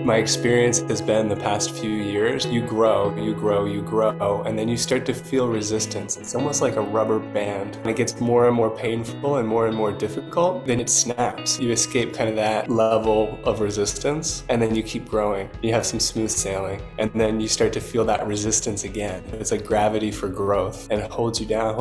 My experience has been the past few years, you grow, and then you start to feel resistance. It's almost like a rubber band. When it gets more and more painful and more difficult, then it snaps. You escape kind of that level of resistance, and then you keep growing. You have some smooth sailing, and then you start to feel that resistance again. It's like gravity for growth, and it holds you down,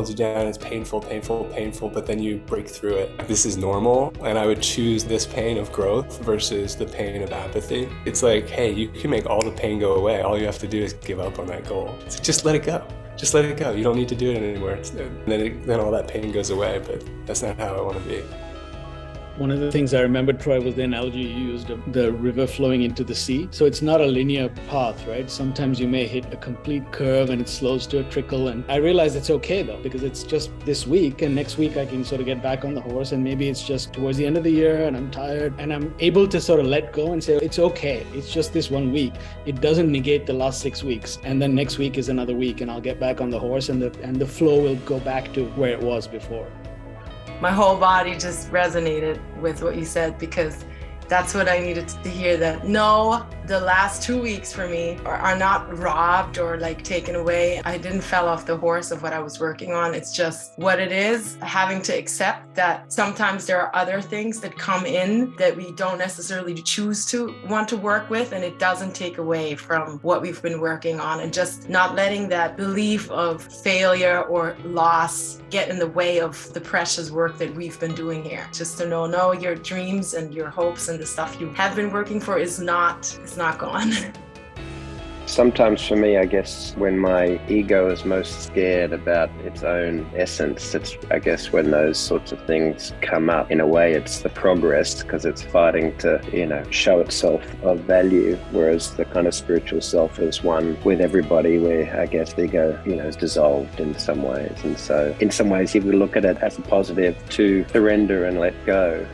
it's painful, but then you break through it. This is normal, and I would choose this pain of growth versus the pain of apathy. It's like, hey, you can make all the pain go away. All you have to do is give up on that goal. It's like, just let it go. Just let it go. You don't need to do it anymore. Then all that pain goes away, but that's not how I want to be. One of the things I remember, Troy, was the analogy you used of the river flowing into the sea. So it's not a linear path, right? Sometimes you may hit a complete curve and it slows to a trickle. And I realize it's okay though, because it's just this week, and next week I can sort of get back on the horse, and maybe it's just towards the end of the year and I'm tired and I'm able to sort of let go and say, it's okay. It's just this 1 week. It doesn't negate the last 6 weeks. And then next week is another week and I'll get back on the horse, and the flow will go back to where it was before. My whole body just resonated with what you said, because that's what I needed to hear, that no, the last 2 weeks for me are not robbed or like taken away. I didn't fell off the horse of what I was working on. It's just what it is, having to accept that sometimes there are other things that come in that we don't necessarily choose to want to work with, and it doesn't take away from what we've been working on, and just not letting that belief of failure or loss get in the way of the precious work that we've been doing here. Just to know, no, your dreams and your hopes and the stuff you have been working for is not gone. Sometimes for me, I guess, when my ego is most scared about its own essence, it's, I guess, when those sorts of things come up. In a way, it's the progress, because it's fighting to, show itself of value, whereas the kind of spiritual self is one with everybody, where I guess the ego, is dissolved in some ways. And so in some ways, you would look at it as a positive to surrender and let go.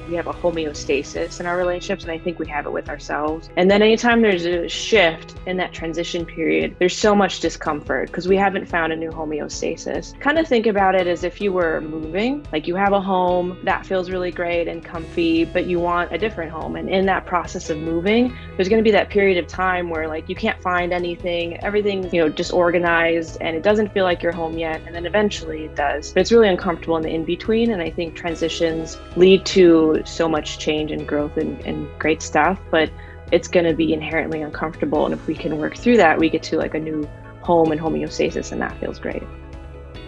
We have a homeostasis in our relationships, and I think we have it with ourselves. And then anytime there's a shift in that transition period, there's so much discomfort because we haven't found a new homeostasis. Kind of think about it as if you were moving, like you have a home that feels really great and comfy, but you want a different home. And in that process of moving, there's going to be that period of time where like you can't find anything, everything's, disorganized, and it doesn't feel like you're home yet. And then eventually it does. But it's really uncomfortable in the in-between. And I think transitions lead to so much change and growth and great stuff, but it's going to be inherently uncomfortable. And if we can work through that, we get to like a new home and homeostasis, and that feels great.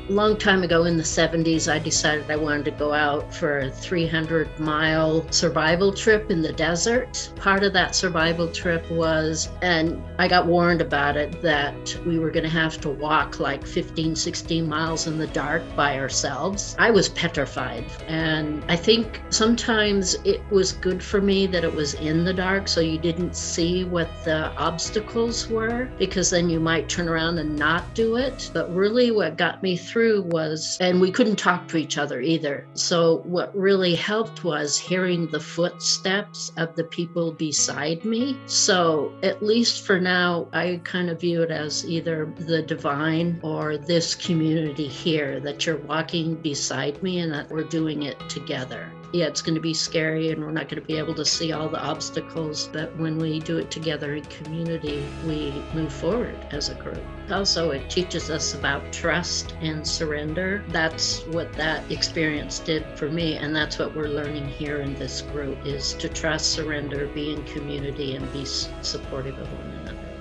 A long time ago in the 70s, I decided I wanted to go out for a 300-mile survival trip in the desert. Part of that survival trip was, and I got warned about it, that we were going to have to walk like 15, 16 miles in the dark by ourselves. I was petrified. And I think sometimes it was good for me that it was in the dark, so you didn't see what the obstacles were, because then you might turn around and not do it. But really what got me through was, and we couldn't talk to each other either. So what really helped was hearing the footsteps of the people beside me. So at least for now, I kind of view it as either the divine or this community here, that you're walking beside me and that we're doing it together. Yeah, it's going to be scary and we're not going to be able to see all the obstacles, but when we do it together in community, we move forward as a group. Also, it teaches us about trust and surrender. That's what that experience did for me, and that's what we're learning here in this group, is to trust, surrender, be in community, and be supportive of one another.